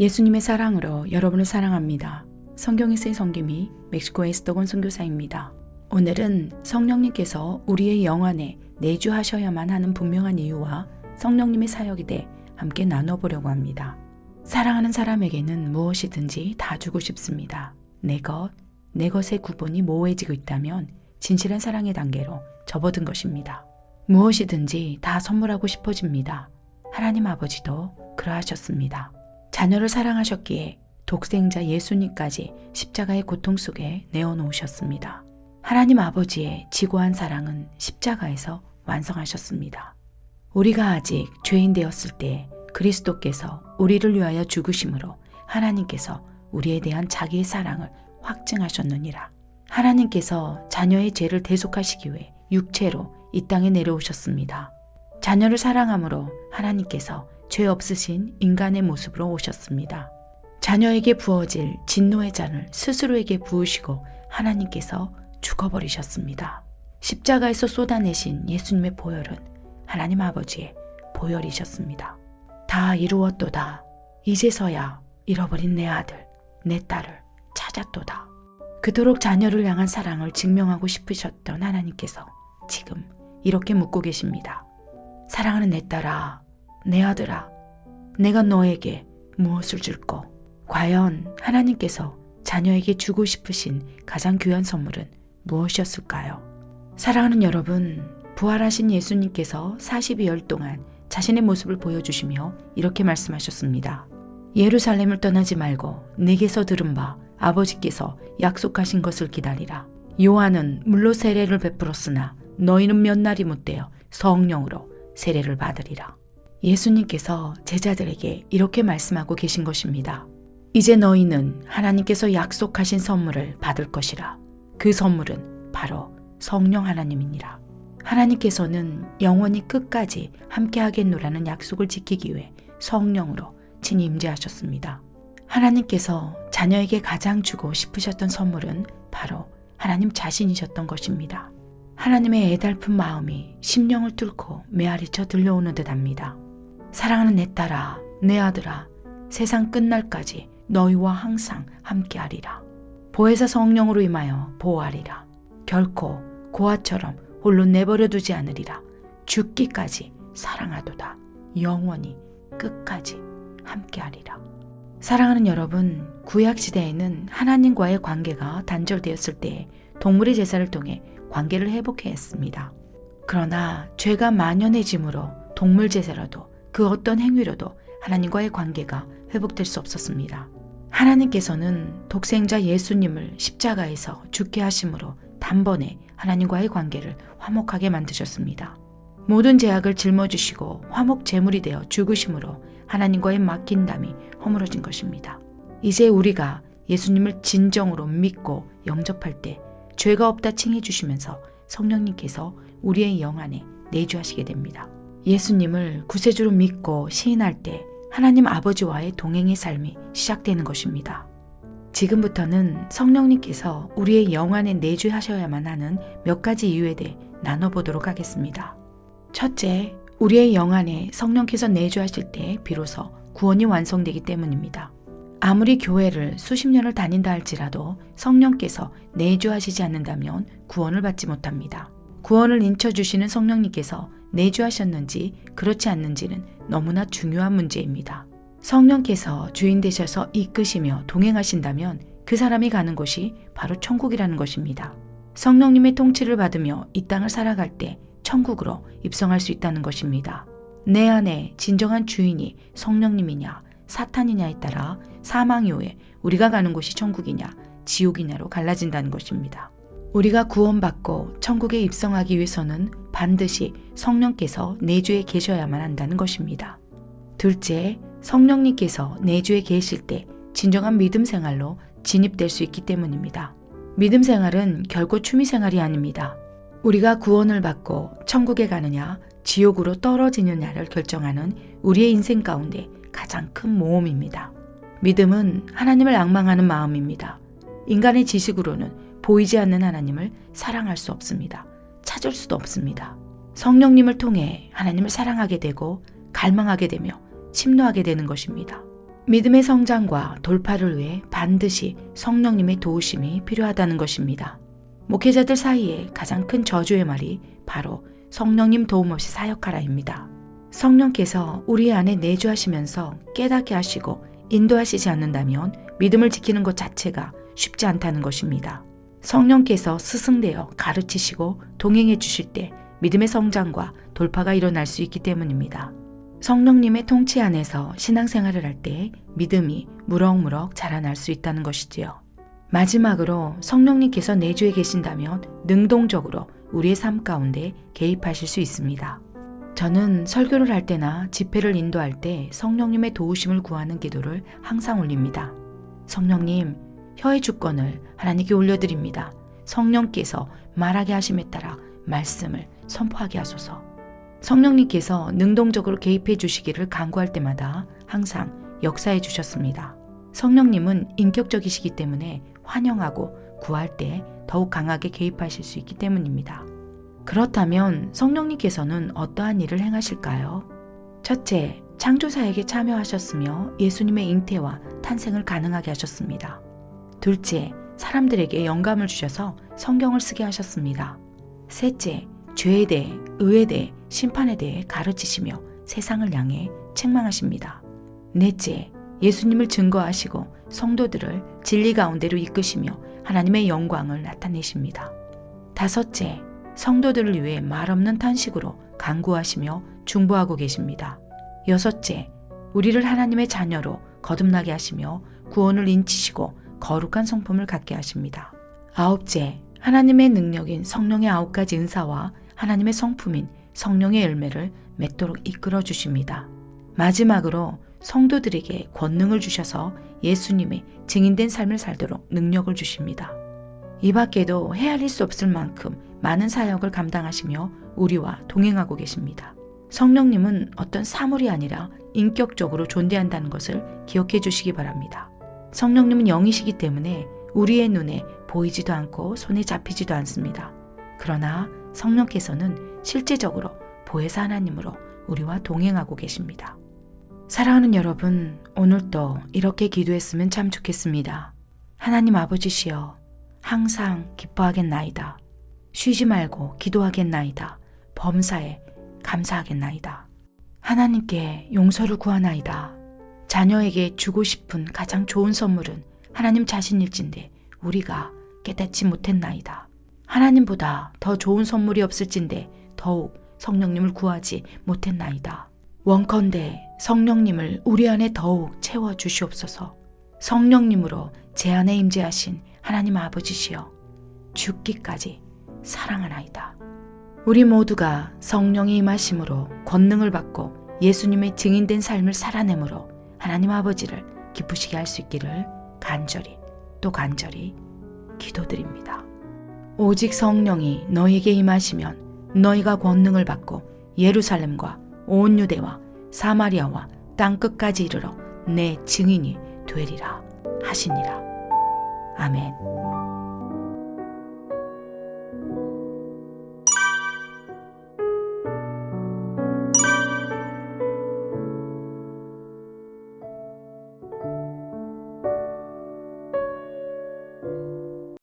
예수님의 사랑으로 여러분을 사랑합니다. 성경에서의 성김이 멕시코의 스토건 선교사입니다. 오늘은 성령님께서 우리의 영 안에 내주하셔야만 하는 분명한 이유와 성령님의 사역에 대해 함께 나눠보려고 합니다. 사랑하는 사람에게는 무엇이든지 다 주고 싶습니다. 내 것의 구분이 모호해지고 있다면 진실한 사랑의 단계로 접어든 것입니다. 무엇이든지 다 선물하고 싶어집니다. 하나님 아버지도 그러하셨습니다. 자녀를 사랑하셨기에 독생자 예수님까지 십자가의 고통 속에 내어놓으셨습니다. 하나님 아버지의 지고한 사랑은 십자가에서 완성하셨습니다. 우리가 아직 죄인 되었을 때 그리스도께서 우리를 위하여 죽으심으로 하나님께서 우리에 대한 자기의 사랑을 확증하셨느니라. 하나님께서 자녀의 죄를 대속하시기 위해 육체로 이 땅에 내려오셨습니다. 자녀를 사랑함으로 하나님께서 죄 없으신 인간의 모습으로 오셨습니다. 자녀에게 부어질 진노의 잔을 스스로에게 부으시고 하나님께서 죽어버리셨습니다. 십자가에서 쏟아내신 예수님의 보혈은 하나님 아버지의 보혈이셨습니다. 다 이루었도다. 이제서야 잃어버린 내 아들, 내 딸을 찾았도다. 그토록 자녀를 향한 사랑을 증명하고 싶으셨던 하나님께서 지금 이렇게 묻고 계십니다. 사랑하는 내 딸아, 내 아들아, 내가 너에게 무엇을 줄꼬? 과연 하나님께서 자녀에게 주고 싶으신 가장 귀한 선물은 무엇이었을까요? 사랑하는 여러분, 부활하신 예수님께서 42일 동안 자신의 모습을 보여주시며 이렇게 말씀하셨습니다. 예루살렘을 떠나지 말고 내게서 들은 바 아버지께서 약속하신 것을 기다리라. 요한은 물로 세례를 베풀었으나 너희는 몇 날이 못되어 성령으로 세례를 받으리라. 예수님께서 제자들에게 이렇게 말씀하고 계신 것입니다. 이제 너희는 하나님께서 약속하신 선물을 받을 것이라. 그 선물은 바로 성령 하나님이니라. 하나님께서는 영원히 끝까지 함께 하겠노라는 약속을 지키기 위해 성령으로 친히 임재하셨습니다. 하나님께서 자녀에게 가장 주고 싶으셨던 선물은 바로 하나님 자신이셨던 것입니다. 하나님의 애달픈 마음이 심령을 뚫고 메아리쳐 들려오는 듯합니다. 사랑하는 내 딸아, 내 아들아, 세상 끝날까지 너희와 항상 함께하리라. 보혜사 성령으로 임하여 보호하리라. 결코 고아처럼 홀로 내버려 두지 않으리라. 죽기까지 사랑하도다. 영원히 끝까지 함께하리라. 사랑하는 여러분, 구약시대에는 하나님과의 관계가 단절되었을 때 동물의 제사를 통해 관계를 회복해야 했습니다. 그러나 죄가 만연해짐으로 동물 제사로도 그 어떤 행위로도 하나님과의 관계가 회복될 수 없었습니다. 하나님께서는 독생자 예수님을 십자가에서 죽게 하심으로 단번에 하나님과의 관계를 화목하게 만드셨습니다. 모든 죄악을 짊어지시고 화목 제물이 되어 죽으심으로 하나님과의 맡긴담이 허물어진 것입니다. 이제 우리가 예수님을 진정으로 믿고 영접할 때 죄가 없다 칭해 주시면서 성령님께서 우리의 영 안에 내주하시게 됩니다. 예수님을 구세주로 믿고 시인할 때 하나님 아버지와의 동행의 삶이 시작되는 것입니다. 지금부터는 성령님께서 우리의 영 안에 내주하셔야만 하는 몇 가지 이유에 대해 나눠보도록 하겠습니다. 첫째, 우리의 영 안에 성령께서 내주하실 때 비로소 구원이 완성되기 때문입니다. 아무리 교회를 수십 년을 다닌다 할지라도 성령께서 내주하시지 않는다면 구원을 받지 못합니다. 구원을 인쳐주시는 성령님께서 내주하셨는지 그렇지 않는지는 너무나 중요한 문제입니다. 성령께서 주인 되셔서 이끄시며 동행하신다면 그 사람이 가는 곳이 바로 천국이라는 것입니다. 성령님의 통치를 받으며 이 땅을 살아갈 때 천국으로 입성할 수 있다는 것입니다. 내 안에 진정한 주인이 성령님이냐 사탄이냐에 따라 사망 이후에 우리가 가는 곳이 천국이냐 지옥이냐로 갈라진다는 것입니다. 우리가 구원받고 천국에 입성하기 위해서는 반드시 성령께서 내주에 계셔야만 한다는 것입니다. 둘째, 성령님께서 내주에 계실 때 진정한 믿음 생활로 진입될 수 있기 때문입니다. 믿음 생활은 결코 취미 생활이 아닙니다. 우리가 구원을 받고 천국에 가느냐 지옥으로 떨어지느냐를 결정하는 우리의 인생 가운데 가장 큰 모험입니다. 믿음은 하나님을 앙망하는 마음입니다. 인간의 지식으로는 보이지 않는 하나님을 사랑할 수 없습니다. 찾을 수도 없습니다. 성령님을 통해 하나님을 사랑하게 되고 갈망하게 되며 침노하게 되는 것입니다. 믿음의 성장과 돌파를 위해 반드시 성령님의 도우심이 필요하다는 것입니다. 목회자들 사이에 가장 큰 저주의 말이 바로 성령님 도움 없이 사역하라입니다. 성령께서 우리 안에 내주하시면서 깨닫게 하시고 인도하시지 않는다면 믿음을 지키는 것 자체가 쉽지 않다는 것입니다. 성령께서 스승되어 가르치시고 동행해 주실 때 믿음의 성장과 돌파가 일어날 수 있기 때문입니다. 성령님의 통치 안에서 신앙생활을 할 때 믿음이 무럭무럭 자라날 수 있다는 것이지요. 마지막으로 성령님께서 내주에 계신다면 능동적으로 우리의 삶 가운데 개입하실 수 있습니다. 저는 설교를 할 때나 집회를 인도할 때 성령님의 도우심을 구하는 기도를 항상 올립니다. 성령님, 혀의 주권을 하나님께 올려드립니다. 성령께서 말하게 하심에 따라 말씀을 선포하게 하소서. 성령님께서 능동적으로 개입해 주시기를 간구할 때마다 항상 역사해 주셨습니다. 성령님은 인격적이시기 때문에 환영하고 구할 때 더욱 강하게 개입하실 수 있기 때문입니다. 그렇다면 성령님께서는 어떠한 일을 행하실까요? 첫째, 창조사역에 참여하셨으며 예수님의 잉태와 탄생을 가능하게 하셨습니다. 둘째, 사람들에게 영감을 주셔서 성경을 쓰게 하셨습니다. 셋째, 죄에 대해, 의에 대해, 심판에 대해 가르치시며 세상을 향해 책망하십니다. 넷째, 예수님을 증거하시고 성도들을 진리 가운데로 이끄시며 하나님의 영광을 나타내십니다. 다섯째, 성도들을 위해 말없는 탄식으로 간구하시며 중보하고 계십니다. 여섯째, 우리를 하나님의 자녀로 거듭나게 하시며 구원을 인치시고 거룩한 성품을 갖게 하십니다. 아홉째, 하나님의 능력인 성령의 9가지 은사와 하나님의 성품인 성령의 열매를 맺도록 이끌어 주십니다. 마지막으로 성도들에게 권능을 주셔서 예수님의 증인된 삶을 살도록 능력을 주십니다. 이 밖에도 헤아릴 수 없을 만큼 많은 사역을 감당하시며 우리와 동행하고 계십니다. 성령님은 어떤 사물이 아니라 인격적으로 존재한다는 것을 기억해 주시기 바랍니다. 성령님은 영이시기 때문에 우리의 눈에 보이지도 않고 손에 잡히지도 않습니다. 그러나 성령께서는 실제적으로 보혜사 하나님으로 우리와 동행하고 계십니다. 사랑하는 여러분, 오늘도 이렇게 기도했으면 참 좋겠습니다. 하나님 아버지시여, 항상 기뻐하겠나이다. 쉬지 말고 기도하겠나이다. 범사에 감사하겠나이다. 하나님께 용서를 구하나이다. 자녀에게 주고 싶은 가장 좋은 선물은 하나님 자신일진데 우리가 깨닫지 못했나이다. 하나님보다 더 좋은 선물이 없을진데 더욱 성령님을 구하지 못했나이다. 원컨대 성령님을 우리 안에 더욱 채워주시옵소서. 성령님으로 제 안에 임재하신 하나님 아버지시여, 죽기까지 사랑하나이다. 우리 모두가 성령이 임하심으로 권능을 받고 예수님의 증인된 삶을 살아내므로 하나님 아버지를 기쁘시게 할 수 있기를 간절히 또 간절히 기도드립니다. 오직 성령이 너희에게 임하시면 너희가 권능을 받고 예루살렘과 온 유대와 사마리아와 땅끝까지 이르러 내 증인이 되리라 하시니라. 아멘.